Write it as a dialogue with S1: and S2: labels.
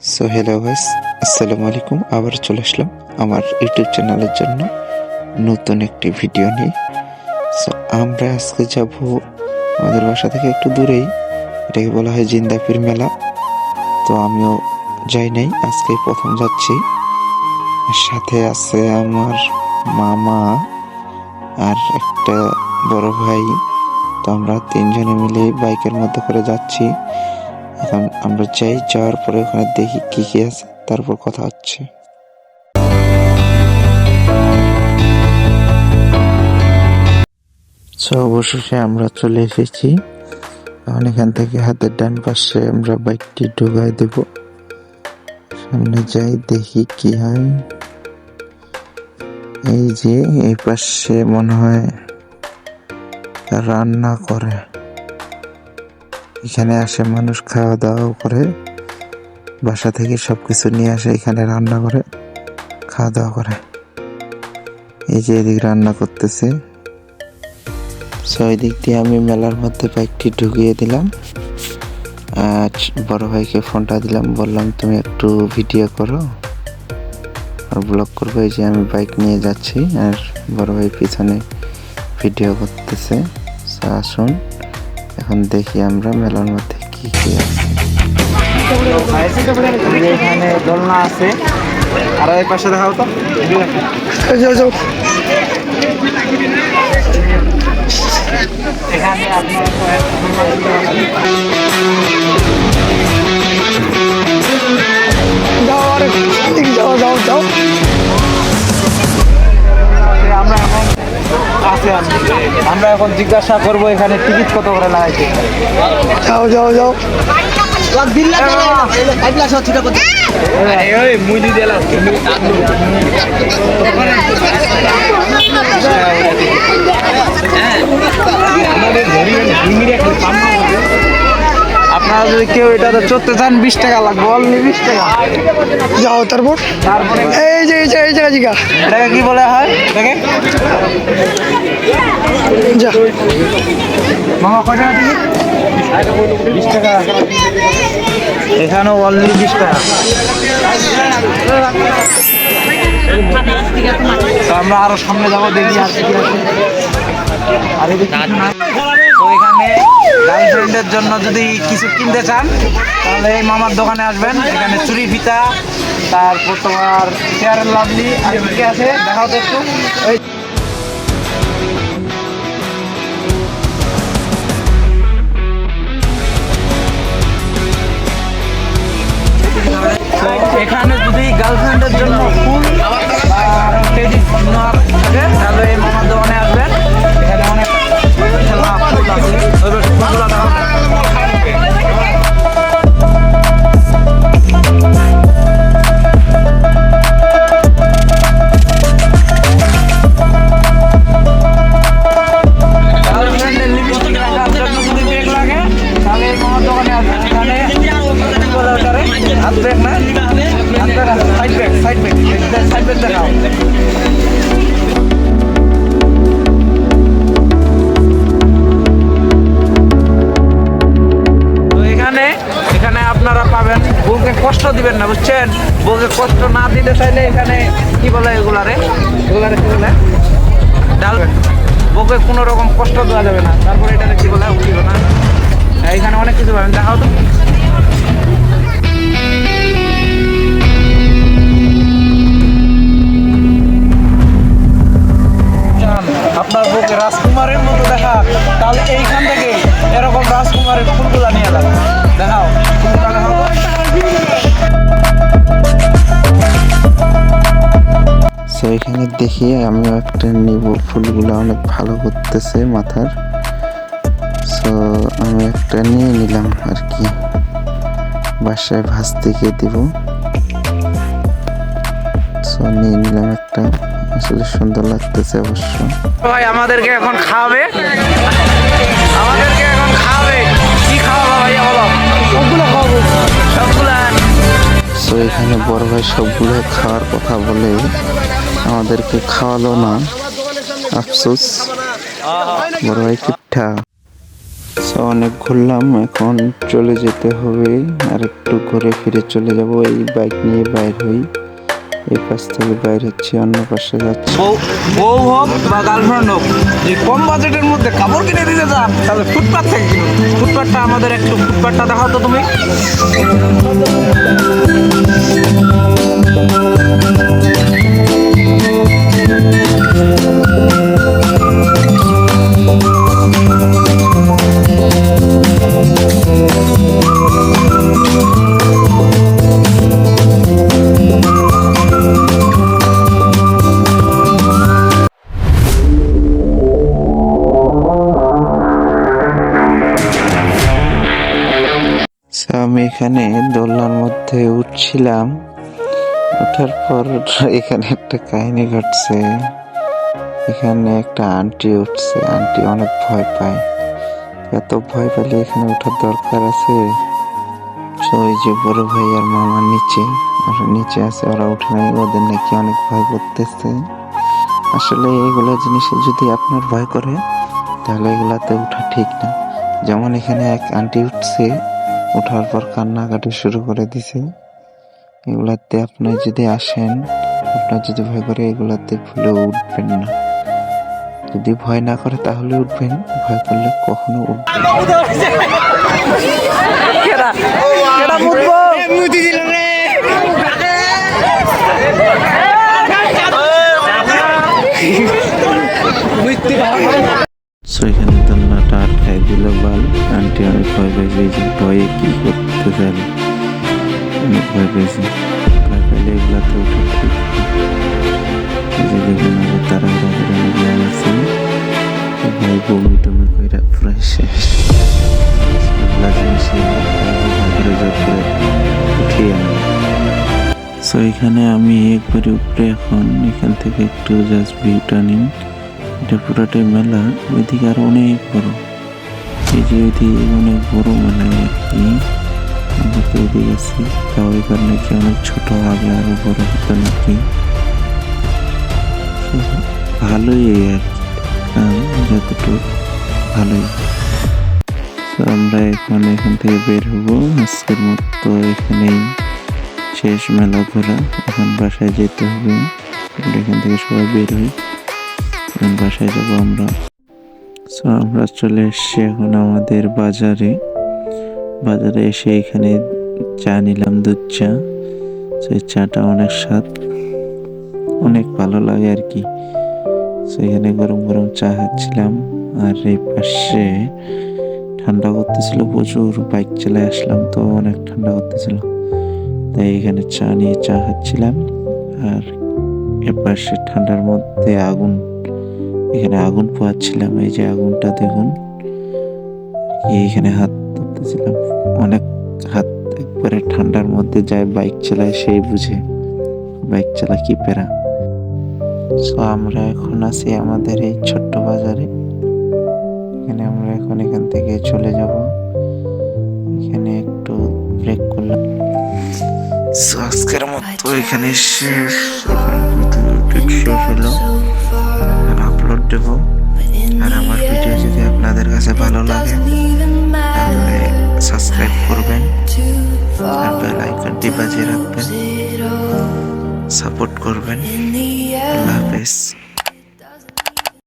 S1: So hello guys, আসসালামু আলাইকুম। আবার চলে আসলাম আমার ইউটিউব চ্যানেলের জন্য নতুন একটি ভিডিও নিয়ে। সো আমরা আজকে যাব আমাদের বাসা থেকে একটু দূরেই, এটাকে বলা হয় জিন্দাপির মেলা। তো আমিও যাই নাই, আজকে প্রথম যাচ্ছি। সাথে আছে আমার মামা আর একটা বড় ভাই। তো আমরা তিনজনে মিলে বাইকের মধ্যে করে যাচ্ছি। এখন আমরা যাওয়ার পরে ওখানে দেখি কি কি আছে, তারপর কথা হচ্ছে। অবশেষে আমরা চলে এসেছি। এখন এখান থেকে হাতের ডান পাশে আমরা বাইকটি ঢুকাই দেব। সামনে যাই, দেখি কি হয়। এই যে এই পাশে মনে হয় রান্না করে, এখানে আসে মানুষ, খাওয়া দাওয়া করে, বাসা থেকে সবকিছু নিয়ে আসে, এখানে রান্না করে খাওয়া দাওয়া করে। এই যে এদিক রান্না করতেছে। ওই দিক দিয়ে আমি মেলার মধ্যে বাইকটি ঢুকিয়ে দিলাম। বড় ভাইকে ফোনটা দিলাম, বললাম তুমি একটু ভিডিও করো আর ব্লগ করবো। এই যে আমি বাইক নিয়ে যাচ্ছি আর বড় ভাই পিছনে ভিডিও করতেছে। আসুন এখন দেখি আমরা মেলার মধ্যে কি কি আছে।
S2: এখানে দোলনা আছে, আর এই পাশে দেখাও তো। এখানে আমরা এখন জিজ্ঞাসা করবো এখানে টিকিট কত করে লাগাইছে। যাও যাও যাও আপনারা যদি কেউ এটাতে চড়তে চান 20 টাকা লাগবে, অনলি 20 টাকা।
S3: যাও তারপরে এই যে এই জায়গা জিগা
S2: এটাকে কি বলা হয়? এটাকে
S3: যা
S2: মামা কয় টাকা টিকিট? 20 টাকা। এখানেও অনলি 20 টাকা। তো আমরা আরো সামনে যাবো, দেখি আর কি আছে। আর এদিকে তো এখানে গার্লফ্রেন্ডের জন্য যদি কিছু কিনতে চান তাহলে এই মামার দোকানে আসবেন। এখানে চুরি ফিতা, তারপর তোমার ফেয়ার অ্যান্ড লাভলি, আর কি আছে দেখাও তো একটু। এখানে যদি গার্লফ্রেন্ডের জন্য ফুল টেডি থাকে তাহলে এই মামার দোকানে আসবেন। এখানে অনেক খেলনা ফুল আছে, ফুলগুলো দেখাও। গার্লফ্রেন্ডের লিপস্টিক রাখার জন্য যদি ব্যাগ লাগে তাহলে এই মামার দোকানে আসবেন। এখানে হাত ব্যাগ না, হাত ব্যাগ আছে, সাইড ব্যাগ দেখাও। তো এখানে আপনারা পাবেন, বউকে কষ্ট দিবেন না, বুঝছেন? বউকে কষ্ট না দিতে চাইলে এখানে কি বলে এগুলারে কি বলে ডাল, বউকে কোনো রকম কষ্ট দেওয়া যাবে না। তারপরে এটাকে কি বলে উঠিব না। এখানে অনেক কিছু পাবেন, দেখাও তো। আপনার বউকে রাজকুমারের মতো দেখা, তাহলে এইখান থেকে এরকম রাজকুমারের ফুলগুলা নিয়ে যাবে। দেখাও ফুলগুলা, দেখাও।
S1: সো এখানে দেখি আমিও একটা নিব, ফুলগুলো অনেক ভালো করতেছে মাথার। সো আমি একটা নিয়ে নিলাম আর কি, বাসায় ভাস্তিকে দিব। সো নিয়ে নিলাম একটা, আসলে সুন্দর লাগতেছে অবশ্য।
S2: ভাই আমাদেরকে এখন খাওয়াবে, কি খাওয়াবো ভাই বলো? সবগুলো খাওয়াবো, সবগুলো।
S1: সো এখানে বড় ভাই সবগুলো খাওয়ার কথা বলে আমাদেরকে খাওয়ালো না, আফসোস। বড় ভাই পিঠা অনেক ঘুরলাম, এখন চলে যেতে হবে। আর একটু ঘুরে ফিরে চলে যাব। এই বাইক নিয়ে বাইর হই, এই পাশ থেকে বাইর হচ্ছে, অন্য পাশে যাচ্ছি।
S2: বউ হোক বা গার্লফ্রেন্ড হোক, এই কম বাজেটের মধ্যে কাপড় কিনে দিতে চান তাহলে ফুটপাথ থেকে কিনুন। ফুটপাথটা আমাদের একটু ফুটপাথটা দেখাও তো তুমি।
S1: আমি এখানে দোলনার মধ্যে উঠছিলাম, ওঠার পর এখানে একটা কাহিনী ঘটছে। এখানে একটা আন্টি উঠছে, আন্টি অনেক ভয় পায়। এত ভয় পেলে এখানে ওঠার দরকার আছে? ওই যে বড় ভাই আর মামার নিচে আছে, ওরা উঠে নাই, ওদের নাকি অনেক ভয় করতেছে। আসলে এগুলো জিনিসে যদি আপনার ভয় করে তাহলে এগুলাতে ওঠা ঠিক না। যেমন এখানে এক আন্টি উঠছে, ওঠার পর কান্নাকাটি শুরু করে দিছে। এগুলাতে আপনি যদি আসেন, আপনার যদি ভয় করে, এগুলাতে ভুলেও উঠবেন না। যদি ভয় না করে তাহলে উঠবেন, ভয় করলে কখনো উঠবেন না। এখানে দোলনাটা আটকাই দিল বাল। আন্টি অনেক ভয় পাইছে, যে ভয়ে কি করতে চাইল, অনেক ভয় পাইছে। ভয় পাইলে এগুলাতে ওঠা ঠিক না। এই যে দেখুন, আগে তারা আছে, ভাই বমি টমি কইরা প্রায় শেষ। এগুলা জিনিসে উঠিয়ে আনবে। এখানে আমি একবারে উপরে, এখন এখান থেকে একটু জাস্ট ভিউটা নিন। এটা পুরাটাই মেলা, ওইদিকে আর অনেক বড়। এই যে ওইদিকে অনেক বড় মেলায় আর কি। আমরা তো ওইদিকে আছি, তাও এবার নাকি অনেক ছোট, আগে আরো বড় হতো নাকি। ভালোই আর কি, যতটুকু ভালোই। আমরা এখন এখান থেকে বের হবো। আজকের মতো এখানেই শেষ মেলা ঘোরা। এখন বাসায় যেতে হবে। এখান থেকে সবাই বের হই, বাসায় যাবো আমরা। আমরা চলে এসছি এখন আমাদের বাজারে এসে এখানে চা নিলাম, দুধ চা। সেই চাটা অনেক স্বাদ, অনেক ভালো লাগে আর কি। এখানে গরম গরম চা খাচ্ছিলাম। আর এই পাশে ঠান্ডা করতেছিল প্রচুর, বাইক চালায় আসলাম তো অনেক ঠান্ডা করতেছিল, তাই এখানে চা নিয়ে চা খাচ্ছিলাম। আর এ পাশে ঠান্ডার মধ্যে এখানে আগুন পোহাচ্ছিলাম। এই যে আগুনটা দেখুন, এইখানে হাত ধরতেছিলাম। অনেক হাত একবারে ঠান্ডার মধ্যে যায়, বাইক চালায় সেই বুঝে বাইক চালা কি পেরা। আমরা এখন আছি আমাদের এই ছোট্ট বাজারে। এখানে আমরা এখন এখান থেকে চলে যাব। এখানে একটু ব্রেক করলাম। আজকের মতো এখানে শেষ। শেষ হলো, আপলোড দেব। আর আমার ভিডিও যদি আপনাদের কাছে ভালো লাগে তাহলে সাবস্ক্রাইব করবেন আর বেল আইকনটি বাজিয়ে রাখবেন, সাপোর্ট করবেন। আল্লাহ হাফেজ।